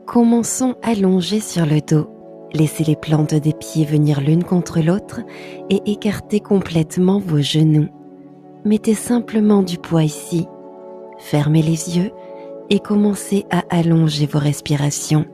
Commençons allongés sur le dos. Laissez les plantes des pieds venir l'une contre l'autre et écartez complètement vos genoux. Mettez simplement du poids ici. Fermez les yeux et commencez à allonger vos respirations.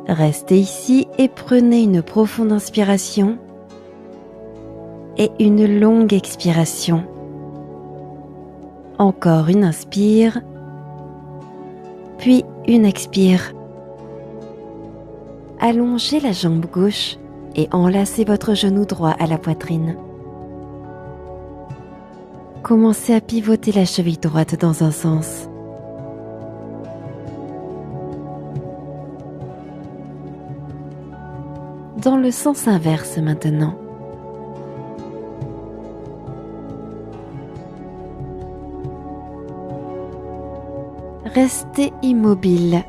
Restez ici et prenez une profonde inspiration et une longue expiration. Encore une inspire, puis une expire. Allongez la jambe gauche et enlacez votre genou droit à la poitrine. Commencez à pivoter la cheville droite dans un sens. Dans le sens inverse maintenant. Restez immobile.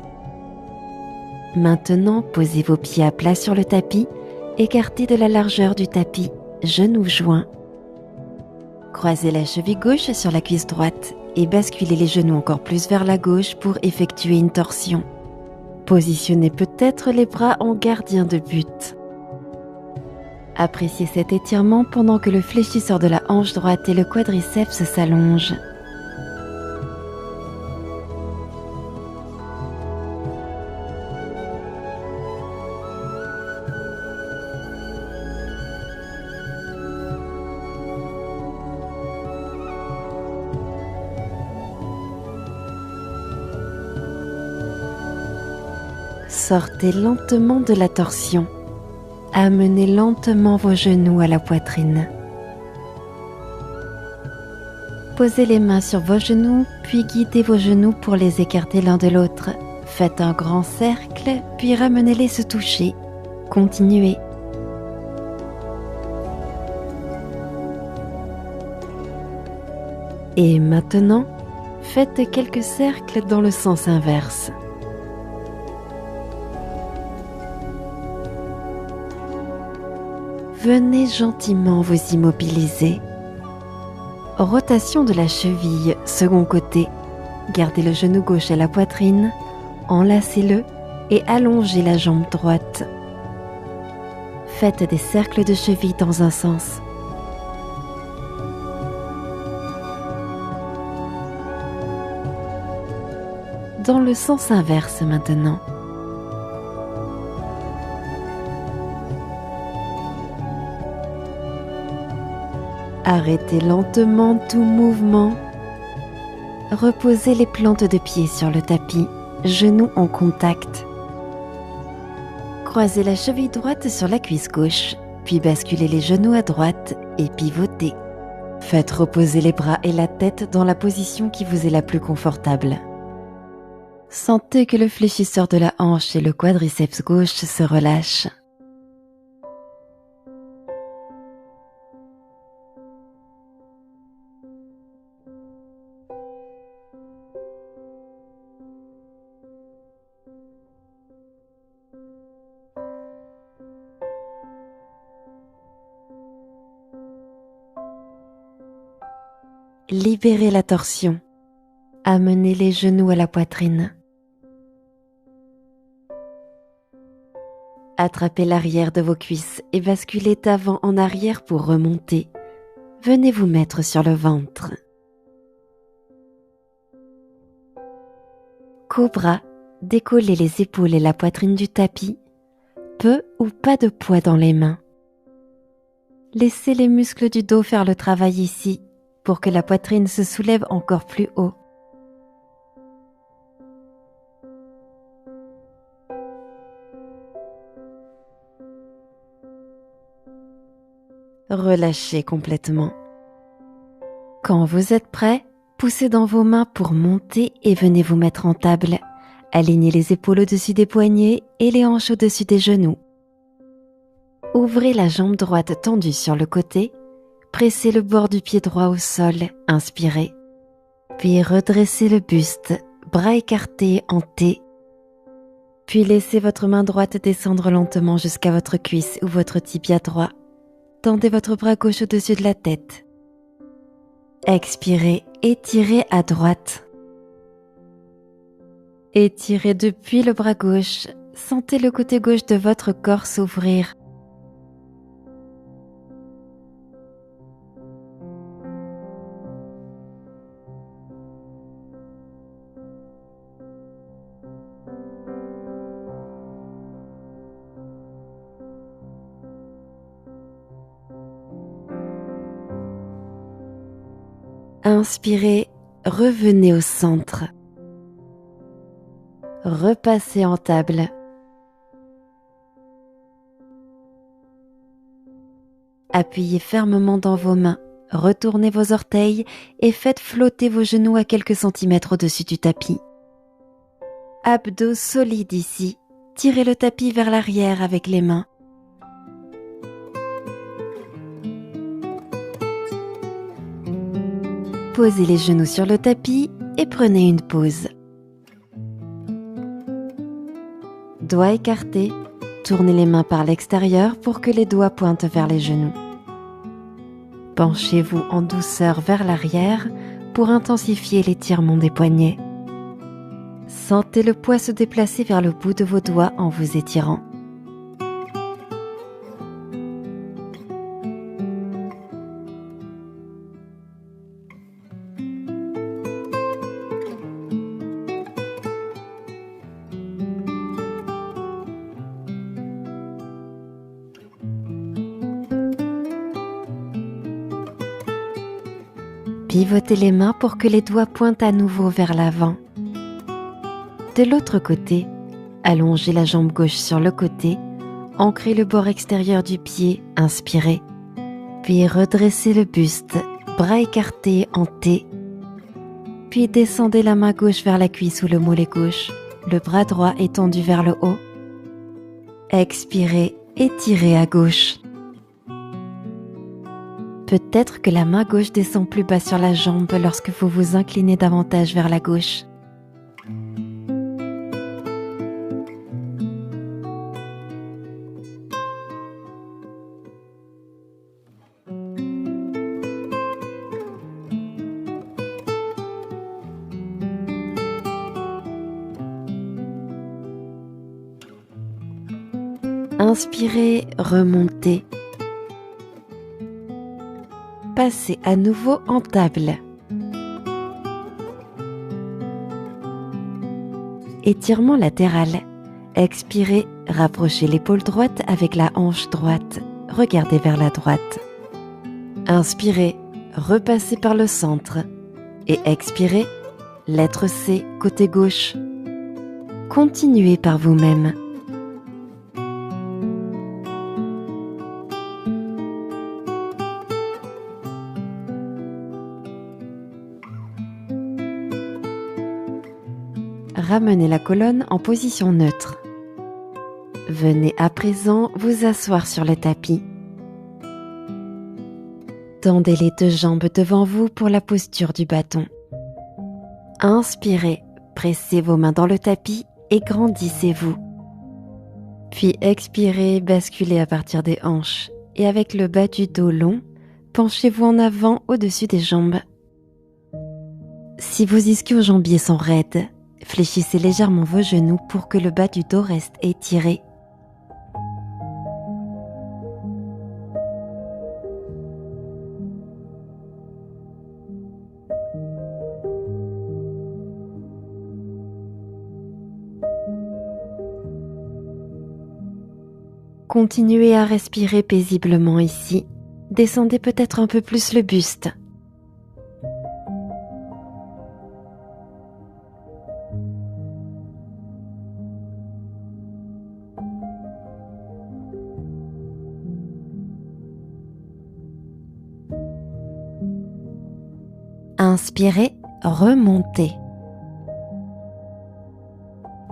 Maintenant, posez vos pieds à plat sur le tapis, écartés de la largeur du tapis, genoux joints. Croisez la cheville gauche sur la cuisse droite et basculez les genoux encore plus vers la gauche pour effectuer une torsion. Positionnez peut-être les bras en gardien de but. Appréciez cet étirement pendant que le fléchisseur de la hanche droite et le quadriceps s'allongent. Sortez lentement de la torsion. Amenez lentement vos genoux à la poitrine. Posez les mains sur vos genoux, puis guidez vos genoux pour les écarter l'un de l'autre. Faites un grand cercle, puis ramenez-les se toucher. Continuez. Et maintenant, faites quelques cercles dans le sens inverse. Venez gentiment vous immobiliser. Rotation de la cheville, second côté. Gardez le genou gauche à la poitrine, enlacez-le et allongez la jambe droite. Faites des cercles de cheville dans un sens. Dans le sens inverse maintenant. Arrêtez lentement tout mouvement. Reposez les plantes de pied sur le tapis, genoux en contact. Croisez la cheville droite sur la cuisse gauche, puis basculez les genoux à droite et pivotez. Faites reposer les bras et la tête dans la position qui vous est la plus confortable. Sentez que le fléchisseur de la hanche et le quadriceps gauche se relâchent. Libérez la torsion. Amenez les genoux à la poitrine. Attrapez l'arrière de vos cuisses et basculez d'avant en arrière pour remonter. Venez vous mettre sur le ventre. Cobra, décollez les épaules et la poitrine du tapis. Peu ou pas de poids dans les mains. Laissez les muscles du dos faire le travail ici pour que la poitrine se soulève encore plus haut. Relâchez complètement. Quand vous êtes prêt, poussez dans vos mains pour monter et venez vous mettre en table. Alignez les épaules au-dessus des poignets et les hanches au-dessus des genoux. Ouvrez la jambe droite tendue sur le côté. pressez le bord du pied droit au sol, inspirez. Puis redressez le buste, bras écartés en T. Puis laissez votre main droite descendre lentement jusqu'à votre cuisse ou votre tibia droit. Tendez votre bras gauche au-dessus de la tête. Expirez, étirez à droite. Étirez depuis le bras gauche, sentez le côté gauche de votre corps s'ouvrir. Inspirez, revenez au centre. Repassez en table. Appuyez fermement dans vos mains, retournez vos orteils et faites flotter vos genoux à quelques centimètres au-dessus du tapis. Abdos solides ici, tirez le tapis vers l'arrière avec les mains. Posez les genoux sur le tapis et prenez une pause. Doigts écartés, tournez les mains par l'extérieur pour que les doigts pointent vers les genoux. Penchez-vous en douceur vers l'arrière pour intensifier l'étirement des poignets. Sentez le poids se déplacer vers le bout de vos doigts en vous étirant. Pivotez les mains pour que les doigts pointent à nouveau vers l'avant. De l'autre côté, allongez la jambe gauche sur le côté, ancrez le bord extérieur du pied, inspirez. Puis redressez le buste, bras écartés en T. Puis descendez la main gauche vers la cuisse ou le mollet gauche, le bras droit étendu vers le haut. Expirez, étirez à gauche. Peut-être que la main gauche descend plus bas sur la jambe lorsque vous vous inclinez davantage vers la gauche. Inspirez, remontez. Passez à nouveau en table. Étirement latéral. Expirez, rapprochez l'épaule droite avec la hanche droite. Regardez vers la droite. Inspirez, repassez par le centre. Et expirez, lettre C, côté gauche. Continuez par vous-même. Ramenez la colonne en position neutre. Venez à présent vous asseoir sur le tapis. Tendez les deux jambes devant vous pour la posture du bâton. Inspirez, pressez vos mains dans le tapis et grandissez-vous. Puis expirez, basculez à partir des hanches et avec le bas du dos long, penchez-vous en avant au-dessus des jambes. Si vos ischio-jambiers sont raides, fléchissez légèrement vos genoux pour que le bas du dos reste étiré. Continuez à respirer paisiblement ici. Descendez peut-être un peu plus le buste. Inspirez, remontez.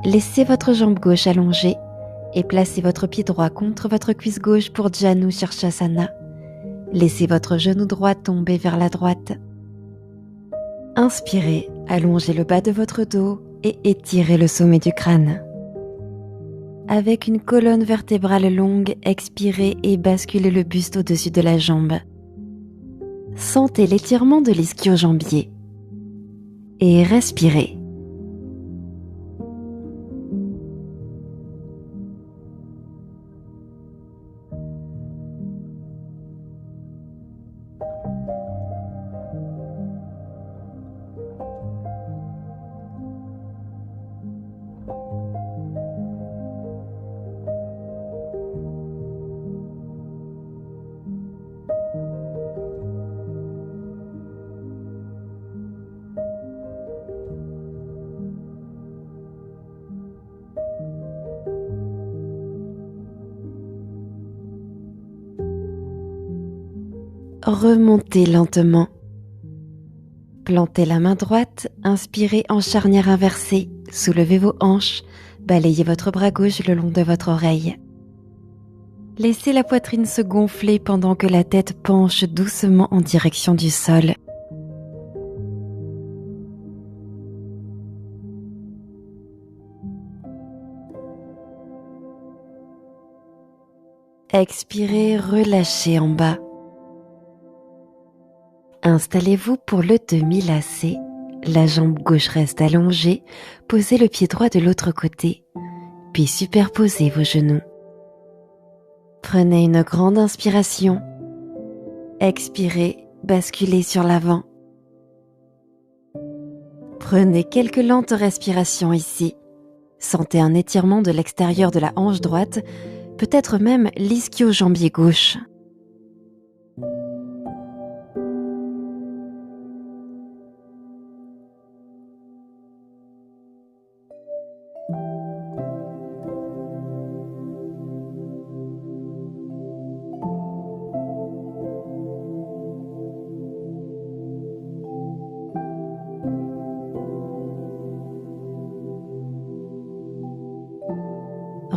Laissez votre jambe gauche allongée et placez votre pied droit contre votre cuisse gauche pour Janu Shirshasana. Laissez votre genou droit tomber vers la droite. Inspirez, allongez le bas de votre dos et étirez le sommet du crâne. Avec une colonne vertébrale longue, expirez et basculez le buste au-dessus de la jambe. Sentez l'étirement de l'ischio-jambier. Et respirez. Remontez lentement. Plantez la main droite, inspirez en charnière inversée, soulevez vos hanches, balayez votre bras gauche le long de votre oreille. Laissez la poitrine se gonfler pendant que la tête penche doucement en direction du sol. Expirez, relâchez en bas. Installez-vous pour le demi-lacet. La jambe gauche reste allongée, posez le pied droit de l'autre côté, puis superposez vos genoux. Prenez une grande inspiration. Expirez, basculez sur l'avant. Prenez quelques lentes respirations ici. Sentez un étirement de l'extérieur de la hanche droite, peut-être même l'ischio-jambier gauche.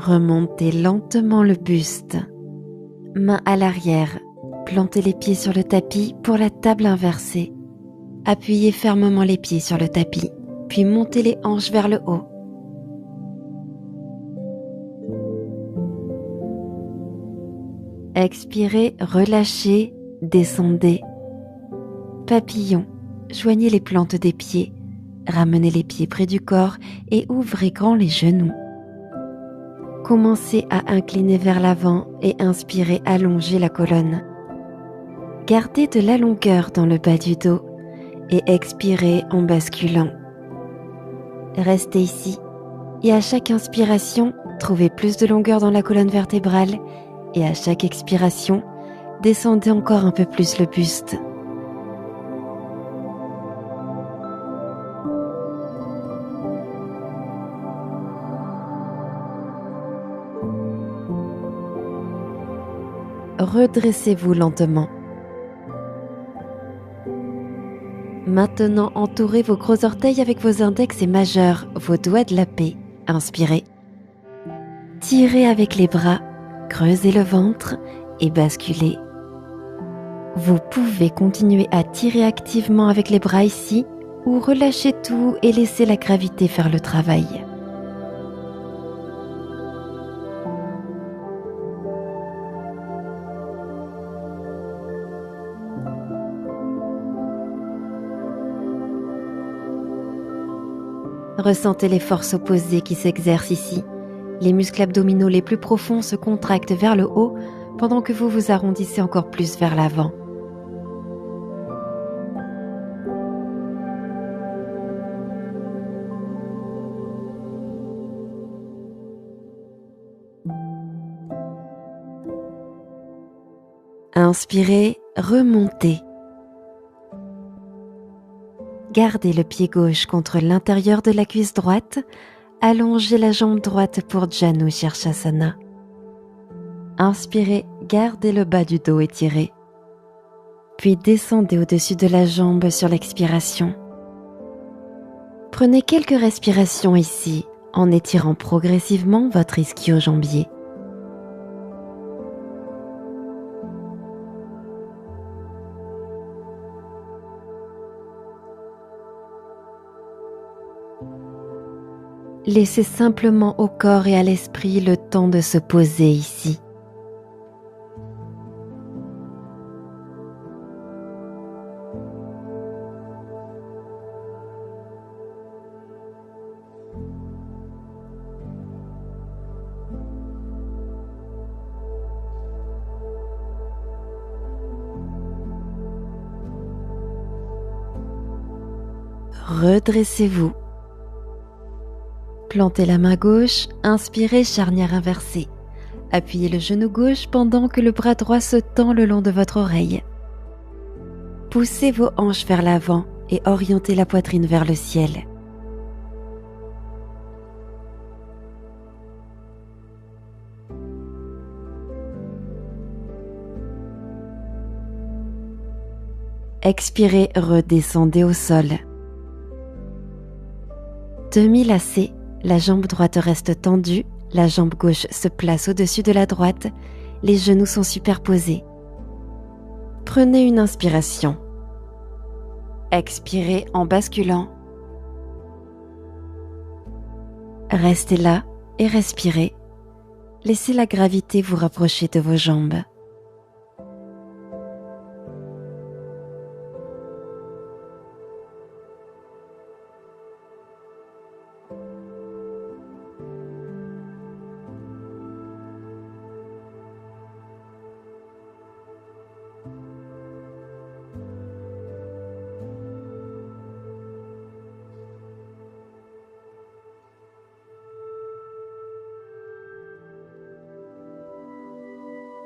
Remontez lentement le buste. Main à l'arrière, plantez les pieds sur le tapis pour la table inversée. Appuyez fermement les pieds sur le tapis, puis montez les hanches vers le haut. Expirez, relâchez, descendez. Papillon, joignez les plantes des pieds, ramenez les pieds près du corps et ouvrez grand les genoux. Commencez à incliner vers l'avant et inspirez, allongez la colonne. Gardez de la longueur dans le bas du dos et expirez en basculant. Restez ici et à chaque inspiration, trouvez plus de longueur dans la colonne vertébrale et à chaque expiration, descendez encore un peu plus le buste. Redressez-vous lentement. Maintenant, entourez vos gros orteils avec vos index et majeurs, vos doigts de la paix. Inspirez. Tirez avec les bras, creusez le ventre et basculez. Vous pouvez continuer à tirer activement avec les bras ici ou relâcher tout et laisser la gravité faire le travail. Ressentez les forces opposées qui s'exercent ici. Les muscles abdominaux les plus profonds se contractent vers le haut pendant que vous vous arrondissez encore plus vers l'avant. Inspirez, remontez. Gardez le pied gauche contre l'intérieur de la cuisse droite, allongez la jambe droite pour Janu Shirshasana. Inspirez, gardez le bas du dos étiré. Puis descendez au-dessus de la jambe sur l'expiration. Prenez quelques respirations ici en étirant progressivement votre ischio-jambier. Laissez simplement au corps et à l'esprit le temps de se poser ici. Redressez-vous. Plantez la main gauche, inspirez, charnière inversée. Appuyez le genou gauche pendant que le bras droit se tend le long de votre oreille. Poussez vos hanches vers l'avant et orientez la poitrine vers le ciel. Expirez, redescendez au sol. Demi-lacé, la jambe droite reste tendue, la jambe gauche se place au-dessus de la droite, les genoux sont superposés. Prenez une inspiration. Expirez en basculant. Restez là et respirez. Laissez la gravité vous rapprocher de vos jambes.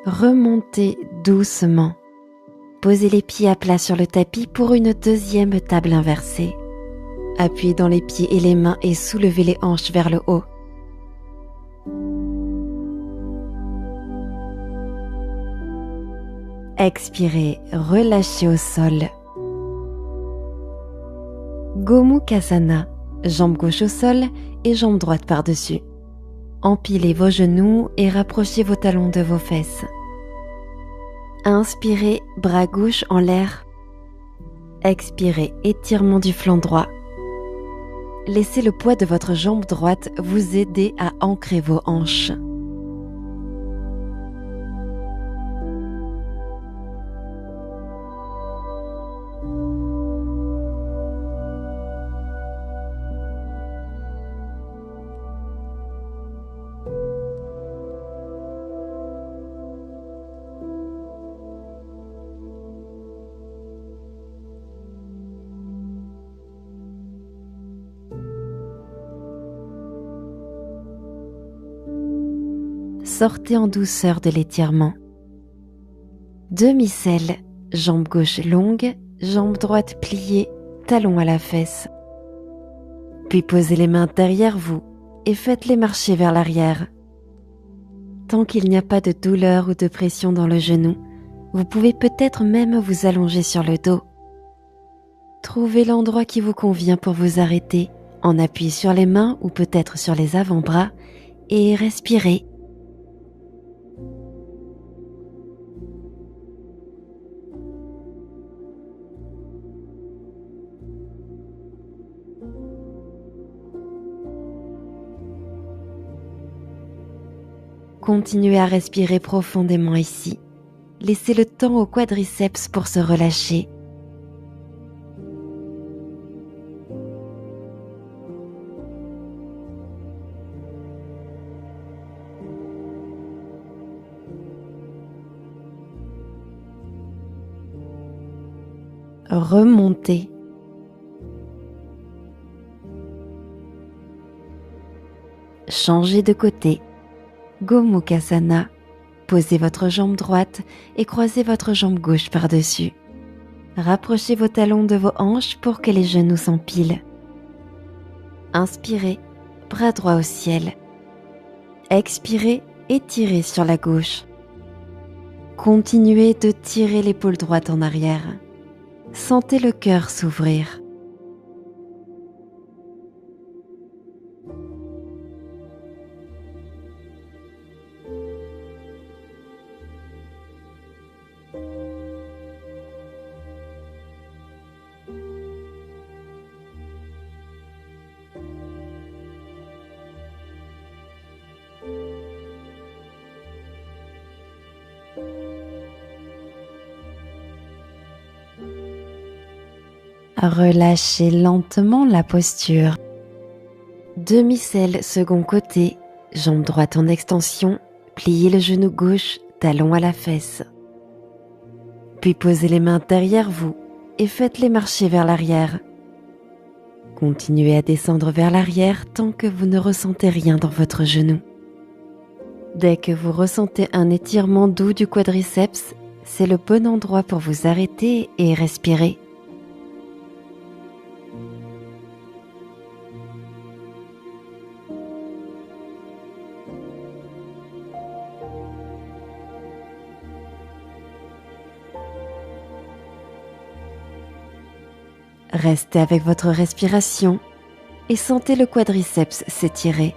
Remontez doucement. Posez les pieds à plat sur le tapis pour une deuxième table inversée. Appuyez dans les pieds et les mains et soulevez les hanches vers le haut. Expirez, relâchez au sol. Gomukhasana, jambe gauche au sol et jambe droite par-dessus. Empilez vos genoux et rapprochez vos talons de vos fesses. Inspirez, bras gauche en l'air. Expirez, étirement du flanc droit. Laissez le poids de votre jambe droite vous aider à ancrer vos hanches. Sortez en douceur de l'étirement. Demi-selle, jambe gauche longue, jambe droite pliée, talon à la fesse. Puis posez les mains derrière vous et faites-les marcher vers l'arrière. Tant qu'il n'y a pas de douleur ou de pression dans le genou, vous pouvez peut-être même vous allonger sur le dos. Trouvez l'endroit qui vous convient pour vous arrêter, en appui sur les mains ou peut-être sur les avant-bras et respirez. Continuez à respirer profondément ici. Laissez le temps au quadriceps pour se relâcher. Remontez. Changez de côté. Gomukhasana. Posez votre jambe droite et croisez votre jambe gauche par-dessus. Rapprochez vos talons de vos hanches pour que les genoux s'empilent. Inspirez, bras droit au ciel. Expirez, étirez sur la gauche. Continuez de tirer l'épaule droite en arrière. Sentez le cœur s'ouvrir. Relâchez lentement la posture. Demi-selle second côté, jambe droite en extension, pliez le genou gauche, talon à la fesse. Puis posez les mains derrière vous et faites-les marcher vers l'arrière. Continuez à descendre vers l'arrière tant que vous ne ressentez rien dans votre genou. Dès que vous ressentez un étirement doux du quadriceps, c'est le bon endroit pour vous arrêter et respirer. Restez avec votre respiration et sentez le quadriceps s'étirer.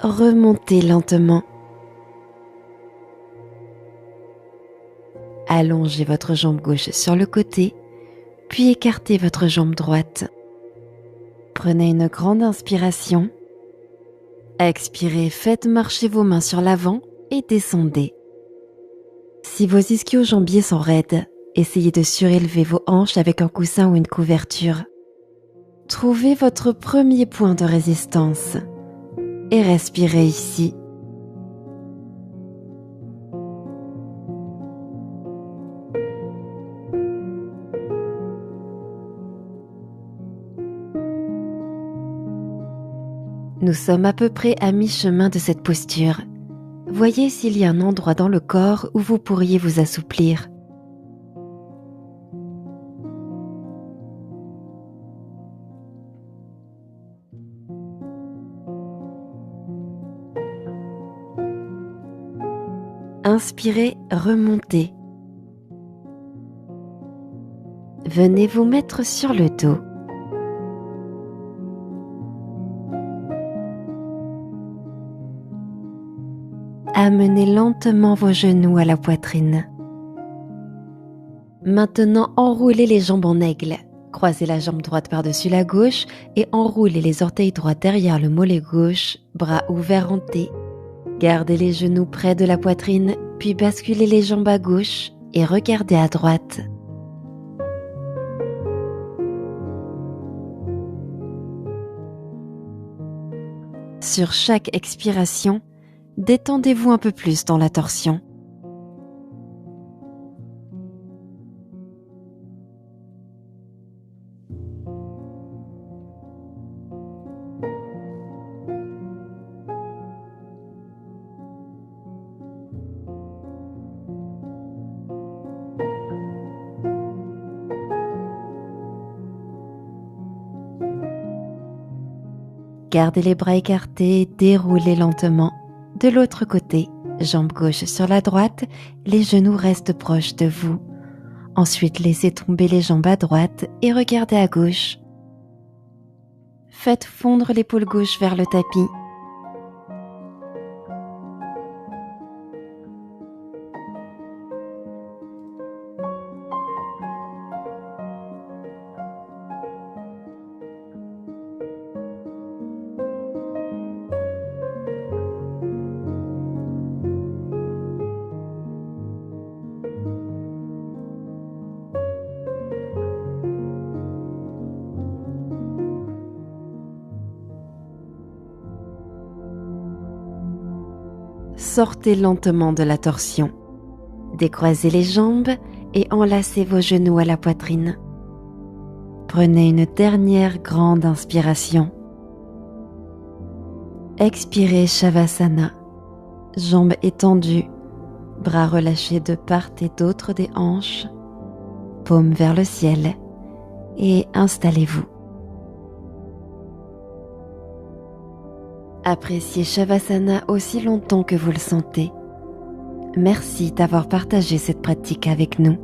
Remontez lentement. Allongez votre jambe gauche sur le côté, puis écartez votre jambe droite. Prenez une grande inspiration. Expirez, faites marcher vos mains sur l'avant et descendez. Si vos ischio-jambiers sont raides, essayez de surélever vos hanches avec un coussin ou une couverture. Trouvez votre premier point de résistance et respirez ici. Nous sommes à peu près à mi-chemin de cette posture. Voyez s'il y a un endroit dans le corps où vous pourriez vous assouplir. Inspirez, remontez. Venez vous mettre sur le dos. Amenez lentement vos genoux à la poitrine. Maintenant, enroulez les jambes en aigle. Croisez la jambe droite par-dessus la gauche et enroulez les orteils droits derrière le mollet gauche, bras ouverts en T. Gardez les genoux près de la poitrine, puis basculez les jambes à gauche et regardez à droite. Sur chaque expiration, détendez-vous un peu plus dans la torsion. Gardez les bras écartés, déroulez lentement. De l'autre côté, jambe gauche sur la droite, les genoux restent proches de vous. Ensuite, laissez tomber les jambes à droite et regardez à gauche. Faites fondre l'épaule gauche vers le tapis. Sortez lentement de la torsion. Décroisez les jambes et enlacez vos genoux à la poitrine. Prenez une dernière grande inspiration. Expirez Shavasana. Jambes étendues, bras relâchés de part et d'autre des hanches, paumes vers le ciel et installez-vous. Appréciez Shavasana aussi longtemps que vous le sentez. Merci d'avoir partagé cette pratique avec nous.